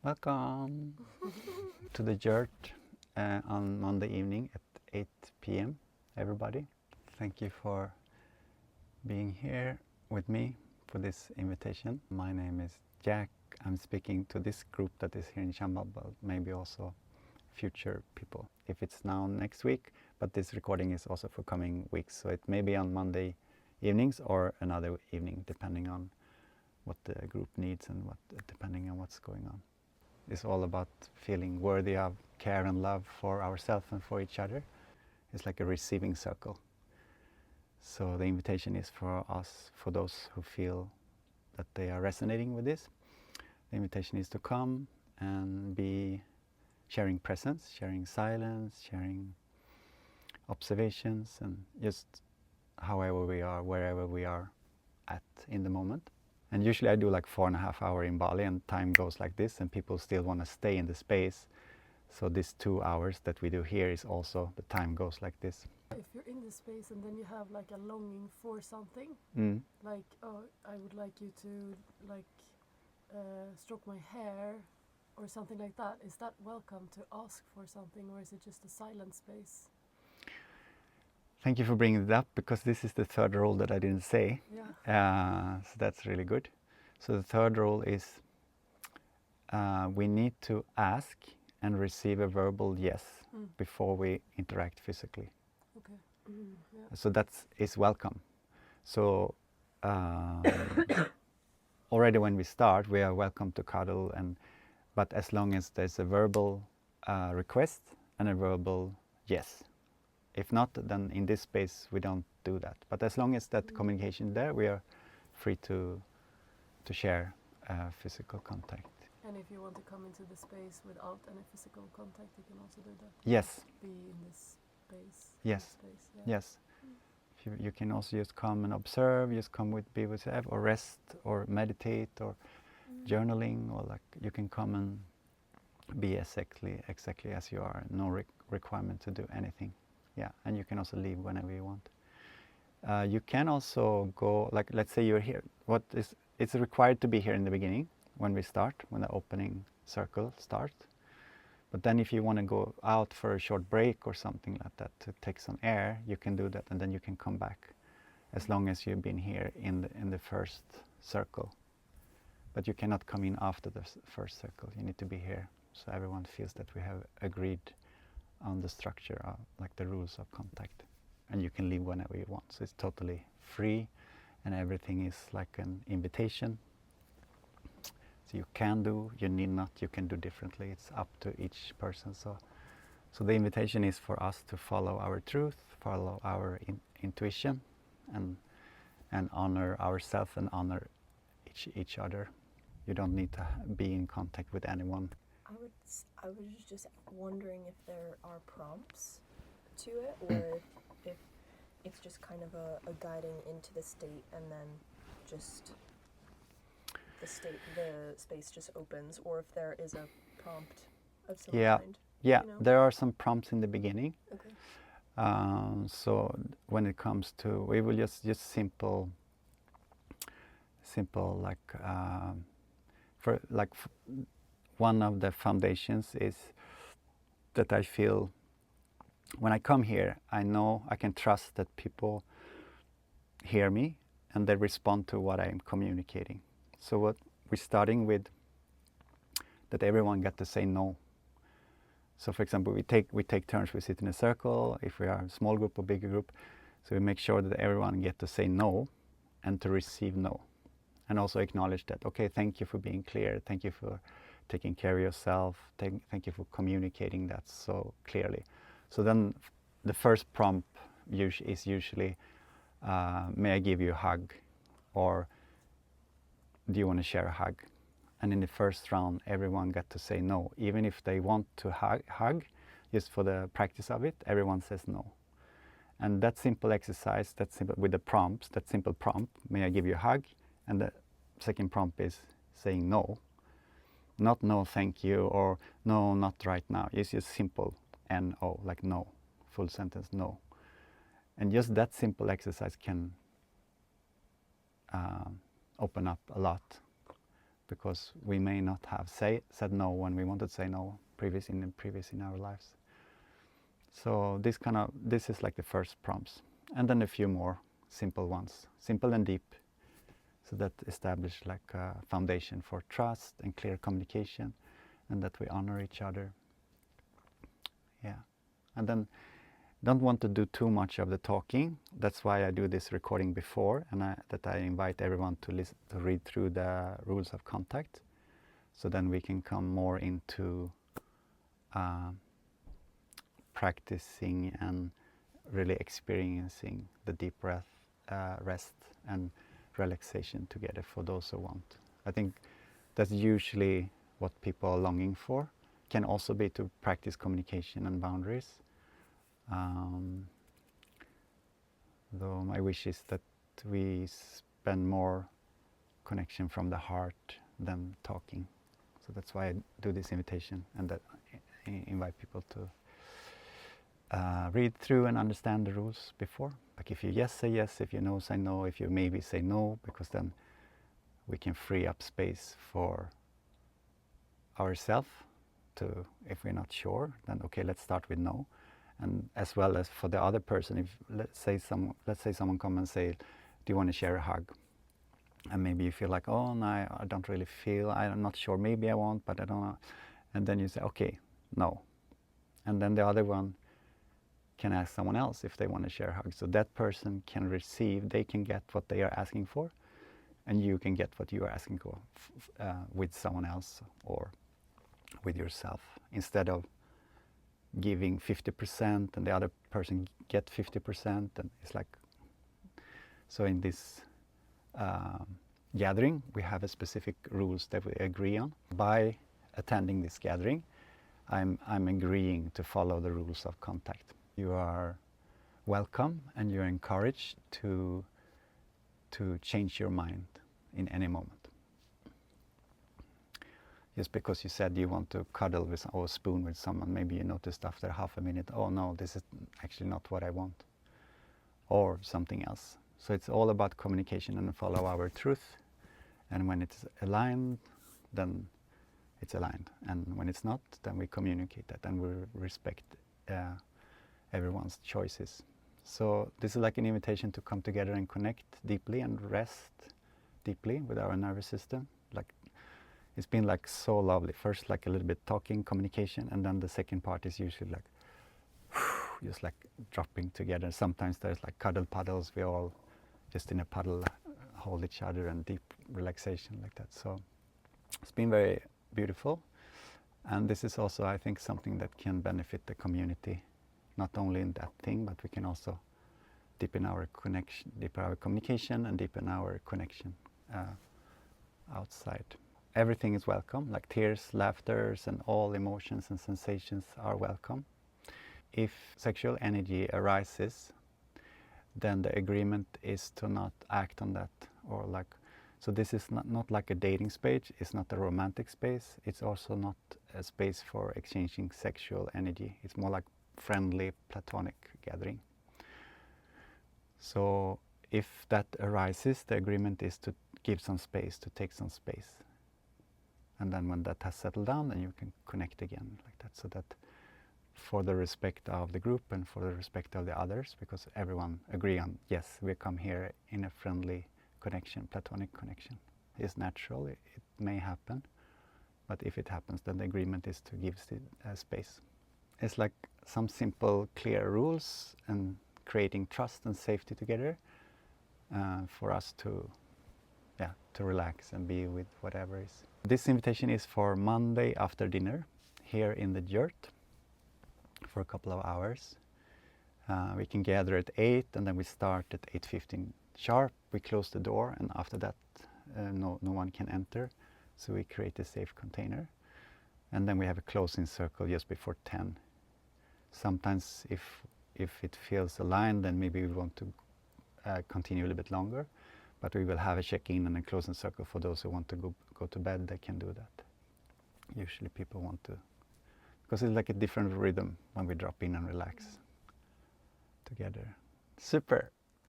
Welcome to the Jurt on Monday evening at 8 p.m. everybody. Thank you for being here with me for this invitation. My name is Jack. I'm speaking to this group that is here in Chamba, but maybe also future people. If it's now next week, but this recording is also for coming weeks, so it may be on Monday evenings or another evening, depending on what the group needs and depending on what's going on. It's all about feeling worthy of care and love for ourselves and for each other. It's like a receiving circle. So the invitation is for us, for those who feel that they are resonating with this. The invitation is to come and be sharing presence, sharing silence, sharing observations, and just however we are, wherever we are at in the moment. And usually I do like 4.5 hours in Bali, and time goes like this, and people still want to stay in the space. So this 2 hours that we do here is also, the time goes like this. If you're in the space and then you have like a longing for something, like, oh, I would like you to like stroke my hair or something like that, is that welcome to ask for something, or is it just a silent space? Thank you for bringing it up, because this is the third rule that I didn't say. Yeah. So that's really good. So the third rule is we need to ask and receive a verbal yes before we interact physically. Okay. Yeah. So that is welcome. So already when we start, we are welcome to cuddle, but as long as there's a verbal request and a verbal yes. If not, then in this space we don't do that. But as long as that communication is there, we are free to share physical contact. And if you want to come into the space without any physical contact, you can also do that. Yes. Be in this space. Yes. Space, yeah. Yes. You can also just come and observe, just come be with yourself, or rest, or meditate, or journaling, or like you can come and be exactly as you are. No requirement to do anything. Yeah, and you can also leave whenever you want. You can also go, like, let's say you're here. It's required to be here in the beginning when we start, when the opening circle starts. But then if you want to go out for a short break or something like that to take some air, you can do that, and then you can come back, as long as you've been here in the first circle. But you cannot come in after the first circle. You need to be here, so everyone feels that we have agreed on the structure, like the rules of contact. And you can leave whenever you want. So it's totally free, and everything is like an invitation. So you can do, you need not, you can do differently. It's up to each person. So the invitation is for us to follow our truth, follow our intuition, and honor ourselves and honor each other. You don't need to be in contact with anyone. I was just wondering if there are prompts to it, or if it's just kind of a guiding into the state, and then just the space just opens, or if there is a prompt of some kind. Yeah, you know? There are some prompts in the beginning. Okay. So when it comes to, we will just simple like one of the foundations is that I feel when I come here, I know I can trust that people hear me and they respond to what I am communicating. So what we're starting with, that everyone get to say no. So for example, we take turns, we sit in a circle, if we are a small group or bigger group, so we make sure that everyone get to say no and to receive no. And also acknowledge that, okay, thank you for being clear, thank you for taking care of yourself, thank you for communicating that so clearly. So then the first prompt is usually, may I give you a hug? Or do you want to share a hug? And in the first round, everyone got to say no. Even if they want to hug, just for the practice of it, everyone says no. And that simple exercise, with the prompts, that simple prompt, may I give you a hug? And the second prompt is saying no. Not no, thank you, or no, not right now. It's just simple N-O, like no, full sentence, no. And just that simple exercise can open up a lot. because we may not have said no when we wanted to say no previous in our lives. So this is like the first prompts, and then a few more simple ones, simple and deep, so that establish like a foundation for trust and clear communication, and that we honor each other. Yeah, and then don't want to do too much of the talking. That's why I do this recording before, and I invite everyone to read through the rules of contact, so then we can come more into practicing and really experiencing the deep breath, rest and relaxation together for those who want. I think that's usually what people are longing for. Can also be to practice communication and boundaries. Though my wish is that we spend more connection from the heart than talking. So that's why I do this invitation, and that I invite people to read through and understand the rules before. Like if you yes, say yes. If you no, say no. If you maybe, say no, because then we can free up space for ourselves to, if we're not sure, then okay, let's start with no. And as well as for the other person, if let's say someone come and say, do you want to share a hug? And maybe you feel like, oh no, I don't really feel, I'm not sure, maybe I want, but I don't know. And then you say, okay, no. And then the other one can ask someone else if they want to share a hug. So that person can receive, they can get what they are asking for, and you can get what you are asking for with someone else or with yourself, instead of giving 50% and the other person get 50%. And it's like, so in this gathering we have a specific rules that we agree on. By attending this gathering, I'm agreeing to follow the rules of contact. You are welcome and you're encouraged to change your mind in any moment. Just because you said you want to cuddle with or spoon with someone, maybe you noticed after half a minute, oh no, this is actually not what I want, or something else. So it's all about communication and follow our truth. And when it's aligned, then it's aligned. And when it's not, then we communicate that and we respect everyone's choices. So this is like an invitation to come together and connect deeply and rest deeply with our nervous system. Like, it's been like so lovely. First like a little bit talking, communication, and then the second part is usually like just like dropping together. Sometimes there's like cuddle puddles. We all just in a puddle hold each other and deep relaxation like that. So it's been very beautiful. And this is also, I think, something that can benefit the community, not only in that thing, but we can also deepen our connection, deepen our communication, and deepen our connection outside. Everything is welcome, like tears, laughters, and all emotions and sensations are welcome. If sexual energy arises, then the agreement is to not act on that, or like, so this is not like a dating space, it's not a romantic space, it's also not a space for exchanging sexual energy. It's more like friendly, platonic gathering. So if that arises, the agreement is to give some space, to take some space. And then when that has settled down, then you can connect again like that, so that for the respect of the group and for the respect of the others, because everyone agree on, yes, we come here in a friendly connection, platonic connection. It's natural, it may happen, but if it happens, then the agreement is to give space. It's like some simple, clear rules and creating trust and safety together for us to relax and be with whatever is. This invitation is for Monday after dinner here in the yurt for a couple of hours. We can gather at 8 and then we start at 8:15 sharp. We close the door, and after that no one can enter. So we create a safe container. And then we have a closing circle just before 10. Sometimes if it feels aligned, then maybe we want to continue a little bit longer. But we will have a check-in and a closing circle for those who want to go to bed. They can do that. Usually people want to, because it's like a different rhythm when we drop in and relax together. Super.